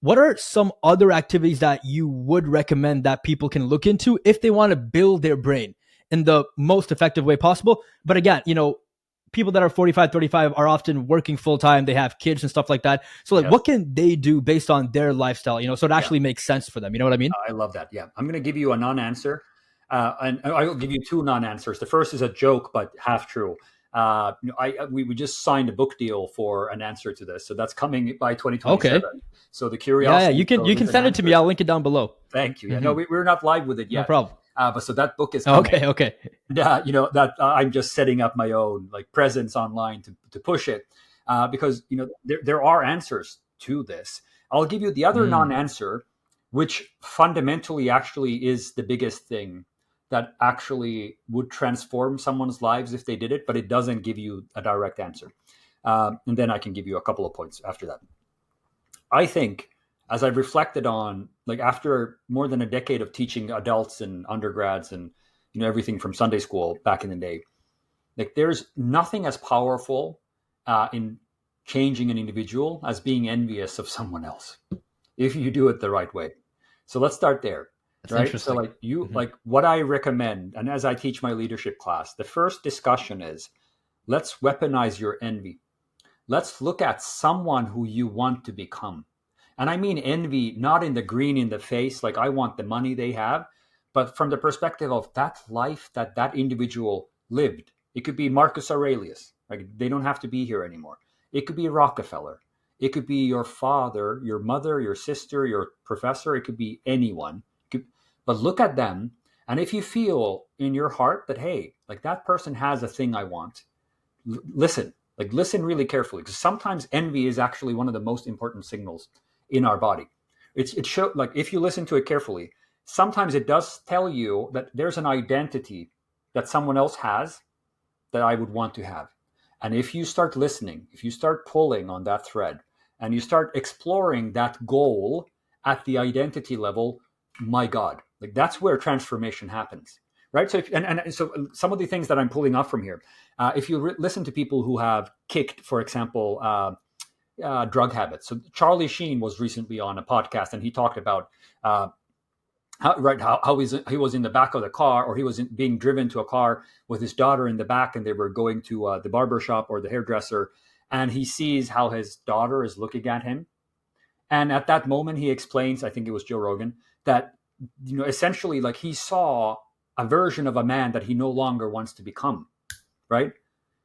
what are some other activities that you would recommend that people can look into if they want to build their brain in the most effective way possible? But again, people that are 45, 35 are often working full time. They have kids and stuff like that. So like, what can they do based on their lifestyle, so it actually makes sense for them? You know what I mean? I love that. Yeah. I'm going to give you a non-answer. And I will give you two non-answers. The first is a joke, but half true. We just signed a book deal for an answer to this. So that's coming by 2027. Okay. So the curiosity. Yeah. You can send it to me. I'll link it down below. Thank you. Yeah. No, we're not live with it yet. No problem. But so that book is coming. Okay. Yeah. That I'm just setting up my own like presence online to push it because, there are answers to this. I'll give you the other non-answer, which fundamentally actually is the biggest thing that actually would transform someone's lives if they did it, but it doesn't give you a direct answer. And then I can give you a couple of points after that. I think, as I've reflected on, like after more than a decade of teaching adults and undergrads and, everything from Sunday school back in the day, like there's nothing as powerful in changing an individual as being envious of someone else if you do it the right way. So let's start there. That's right. So like what I recommend, and as I teach my leadership class, the first discussion is let's weaponize your envy. Let's look at someone who you want to become. And I mean envy, not in the green in the face, like I want the money they have, but from the perspective of that life that individual lived. It could be Marcus Aurelius. Like they don't have to be here anymore. It could be Rockefeller. It could be your father, your mother, your sister, your professor. It could be anyone. But look at them. And if you feel in your heart that, hey, like that person has a thing I want, listen really carefully. Because sometimes envy is actually one of the most important signals in our body. It shows, like if you listen to it carefully, sometimes it does tell you that there's an identity that someone else has that I would want to have. And if you start listening, if you start pulling on that thread and you start exploring that goal at the identity level, my God, like that's where transformation happens, right? So, so some of the things that I'm pulling off from here, if you listen to people who have kicked, for example, drug habits. So Charlie Sheen was recently on a podcast and he talked about how he was in the back of the car, or he was being driven to a car with his daughter in the back, and they were going to the barber shop or the hairdresser, and he sees how his daughter is looking at him. And at that moment, he explains, I think it was Joe Rogan, that essentially like he saw a version of a man that he no longer wants to become, right?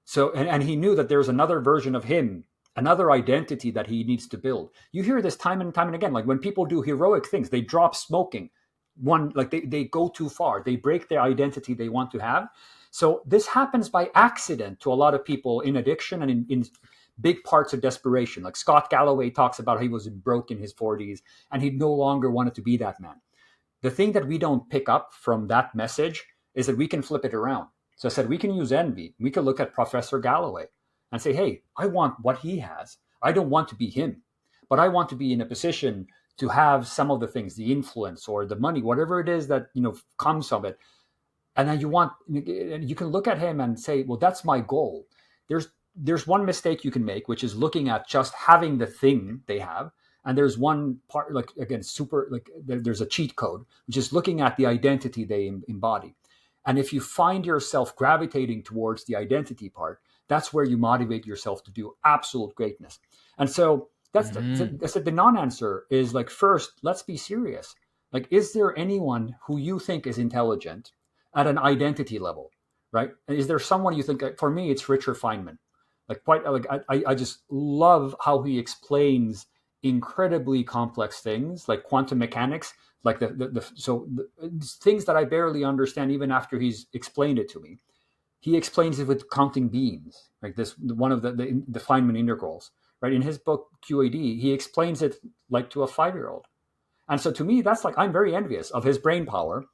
So, and he knew that there's another version of him, another identity that he needs to build. You hear this time and time and again, like when people do heroic things, they drop smoking, they go too far, they break their identity they want to have. So this happens by accident to a lot of people in addiction and in big parts of desperation. Like Scott Galloway talks about how he was broke in his 40s and he no longer wanted to be that man. The thing that we don't pick up from that message is that we can flip it around. So I said, we can use envy. We can look at Professor Galloway and say, hey, I want what he has. I don't want to be him, but I want to be in a position to have some of the things, the influence or the money, whatever it is that, comes from it. And then you can look at him and say, well, that's my goal. There's one mistake you can make, which is looking at just having the thing they have. And there's one part, like, again, there's a cheat code, which is looking at the identity they embody. And if you find yourself gravitating towards the identity part, that's where you motivate yourself to do absolute greatness. And so that's the non-answer is like, first, let's be serious. Like, is there anyone who you think is intelligent at an identity level, right? And is there someone you think, for me, it's Richard Feynman. I just love how he explains incredibly complex things like quantum mechanics, like the things that I barely understand even after he's explained it to me. He explains it with counting beams, like this one of the Feynman integrals, right? In his book QAD, he explains it like to a 5-year-old. And so to me, that's like, I'm very envious of his brain power,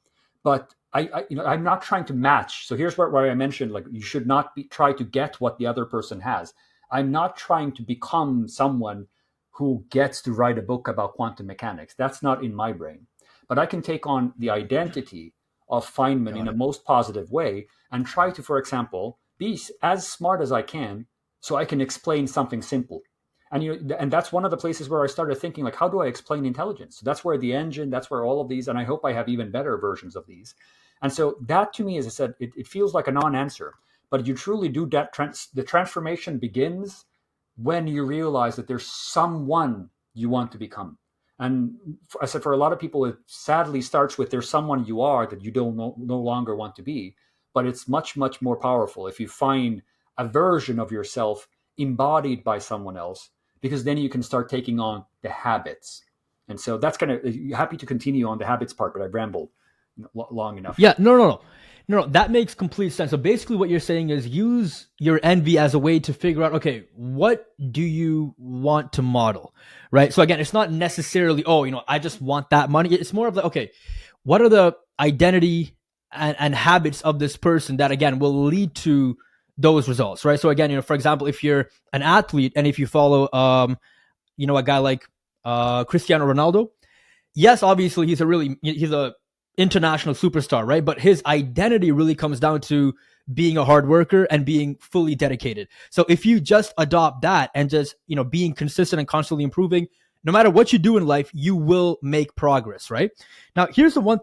but I'm not trying to match. So here's where I mentioned, like, you should not try to get what the other person has. I'm not trying to become someone who gets to write a book about quantum mechanics. That's not in my brain. But I can take on the identity of Feynman in a most positive way and try to, for example, be as smart as I can so I can explain something simple. And and that's one of the places where I started thinking, like, how do I explain intelligence? So that's where the engine, that's where all of these, and I hope I have even better versions of these. And so that to me, as I said, it feels like a non-answer, but you truly do that. The transformation begins when you realize that there's someone you want to become. And I said, for a lot of people, it sadly starts with there's someone you are that you don't no longer want to be. But it's much, much more powerful if you find a version of yourself embodied by someone else, because then you can start taking on the habits. And so that's kind of happy to continue on the habits part, but I've rambled long enough Yeah, here. no, that makes complete sense. So basically, what you're saying is use your envy as a way to figure out, okay, what do you want to model, right? So again, it's not necessarily, oh, I just want that money. It's more of like, okay, what are the identity and habits of this person that again will lead to those results, right? So again, for example, if you're an athlete and if you follow, a guy like Cristiano Ronaldo, yes, obviously he's a international superstar, right? But his identity really comes down to being a hard worker and being fully dedicated. So if you just adopt that and just, being consistent and constantly improving, no matter what you do in life, you will make progress, right? Here's the one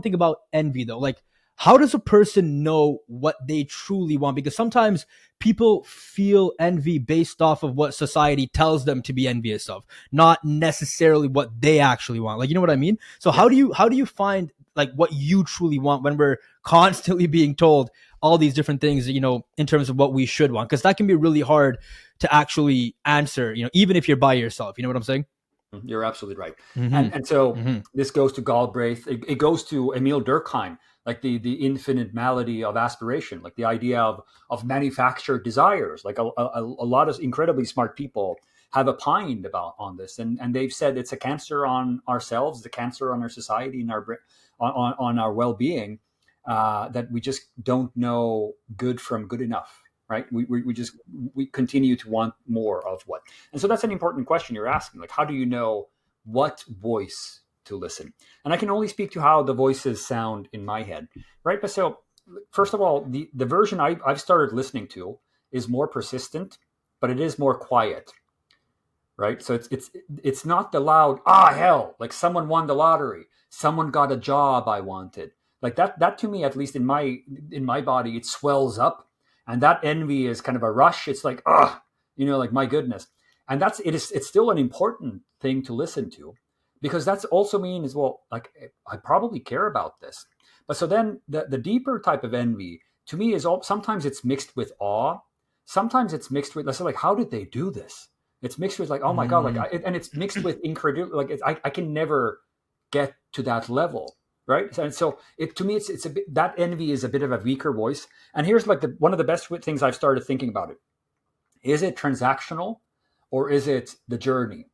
thing about envy though. Like, how does a person know what they truly want? Because sometimes people feel envy based off of what society tells them to be envious of, not necessarily what they actually want. Like, you know what I mean? So Yeah. how do you find like what you truly want when we're constantly being told all these different things, in terms of what we should want? Because that can be really hard to actually answer, even if you're by yourself. You know what I'm saying? You're absolutely right. Mm-hmm. And so Mm-hmm. this goes to Galbraith. It goes to Emil Durkheim, like the infinite malady of aspiration, like the idea of manufactured desires. Like a lot of incredibly smart people have opined about on this, and they've said it's a cancer on ourselves, the cancer on our society, and on our well being, that we just don't know good from good enough. Right? We continue to want more of what. And so that's an important question you're asking. Like, how do you know what voice to listen? And I can only speak to how the voices sound in my head, right? But so, first of all, the version I've started listening to is more persistent, but it is more quiet, right? So it's not the loud hell, like someone won the lottery, someone got a job I wanted, like that to me, at least in my body, it swells up, and that envy is kind of a rush. It's like like my goodness. And it's still an important thing to listen to, because that's also means, well, like, I probably care about this. But so then the deeper type of envy to me is sometimes it's mixed with awe, sometimes it's mixed with, let's say, like, how did they do this? It's mixed with, like, oh my god, like, Mm. and it's mixed with incredulity. Like, I can never get to that level, right? And so it to me, it's a bit, that envy is a bit of a weaker voice. And here's like one of the best things I've started thinking about it: is it transactional, or is it the journey?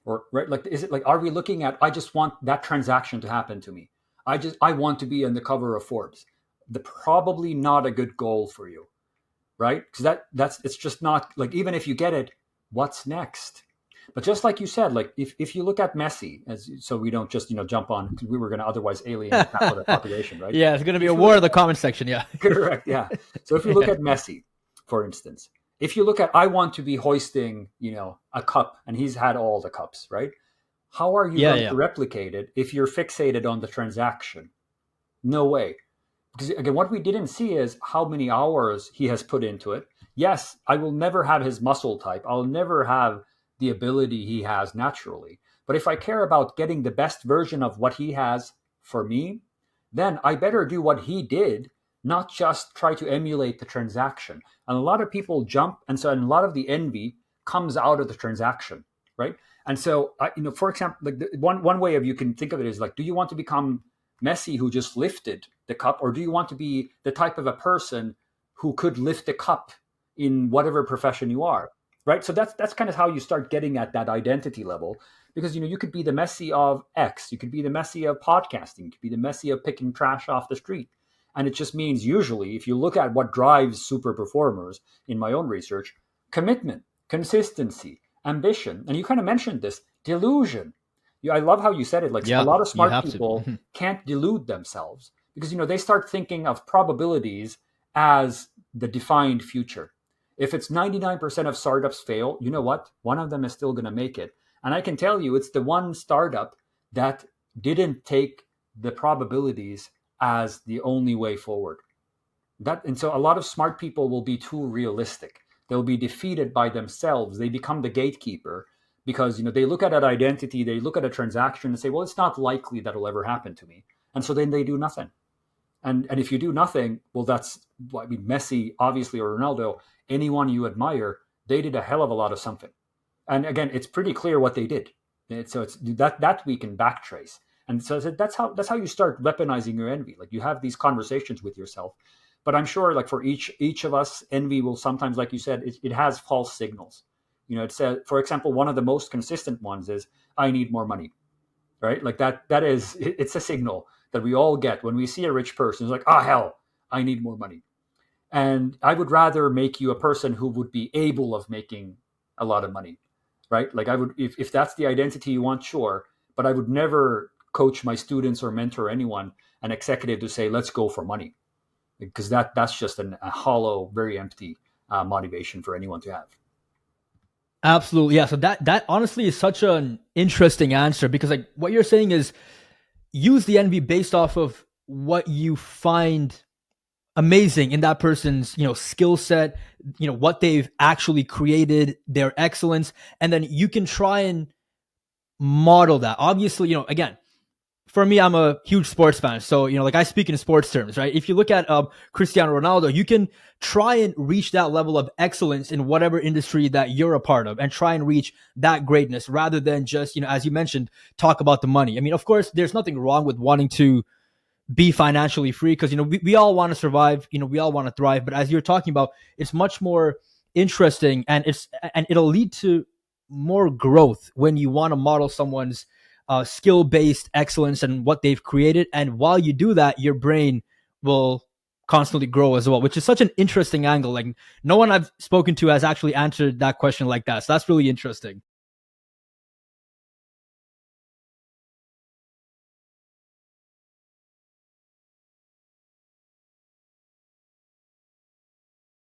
Or, right, like, is it like, are we looking at, I just want that transaction to happen to me, I want to be on the cover of Forbes? The probably not a good goal for you, right? Because that's it's just not, like, even if you get it, what's next? But just like you said, like, if you look at Messi, as so we don't just jump on, because we were going to otherwise alienate half of the population, right? Yeah, it's gonna be a If you war look in the comment section. Yeah. correct, yeah. So if you look Yeah. at Messi, for instance, if you look at, I want to be hoisting, a cup, and he's had all the cups, right? How are you Yeah. going to Yeah. replicate it if you're fixated on the transaction? No way. Because again, what we didn't see is how many hours he has put into it. Yes, I will never have his muscle type. I'll never have the ability he has naturally. But if I care about getting the best version of what he has for me, then I better do what he did, not just try to emulate the transaction. And a lot of people jump, and a lot of the envy comes out of the transaction, right? And so, for example, like, one way of you can think of it is like, do you want to become Messi, who just lifted the cup, or do you want to be the type of a person who could lift the cup in whatever profession you are, right? So that's kind of how you start getting at that identity level, because you could be the Messi of X, you could be the Messi of podcasting, you could be the Messi of picking trash off the street. And it just means, usually, if you look at what drives super performers in my own research: commitment, consistency, ambition, and you kind of mentioned this, delusion. I love how you said it. Like, a Yeah. lot of You smart have to. people can't delude themselves, because they start thinking of probabilities as the defined future. If it's 99% of startups fail, you know what? One of them is still going to make it. And I can tell you, it's the one startup that didn't take the probabilities as the only way forward. And so a lot of smart people will be too realistic. They'll be defeated by themselves. They become the gatekeeper because they look at an identity, they look at a transaction and say, well, it's not likely that'll ever happen to me. And so then they do nothing. And if you do nothing, well, that's, I mean, Messi, obviously, or Ronaldo, anyone you admire, they did a hell of a lot of something. And again, it's pretty clear what they did. So it's that we can backtrace. And so that's how you start weaponizing your envy. Like, you have these conversations with yourself. But I'm sure, like, for each of us, envy will sometimes, like you said, it has false signals. It says, for example, one of the most consistent ones is, I need more money, right? Like it's a signal that we all get when we see a rich person. It's like, oh, hell, I need more money. And I would rather make you a person who would be able of making a lot of money, right? Like, I would, if that's the identity you want, sure. But I would never coach my students or mentor anyone, an executive, to say, let's go for money, because that's just a hollow, very empty motivation for anyone to have. Absolutely. Yeah. So that honestly is such an interesting answer, because like what you're saying is, use the envy based off of what you find amazing in that person's, skill set, what they've actually created, their excellence, and then you can try and model that. Obviously, again, for me, I'm a huge sports fan. So, like, I speak in sports terms, right? If you look at Cristiano Ronaldo, you can try and reach that level of excellence in whatever industry that you're a part of, and try and reach that greatness, rather than just, as you mentioned, talk about the money. I mean, of course, there's nothing wrong with wanting to be financially free, because, we all want to survive, we all want to thrive. But as you're talking about, it's much more interesting, and it'll lead to more growth when you want to model someone's skill-based excellence and what they've created. And while you do that, your brain will constantly grow as well, which is such an interesting angle. Like, no one I've spoken to has actually answered that question like that. So that's really interesting.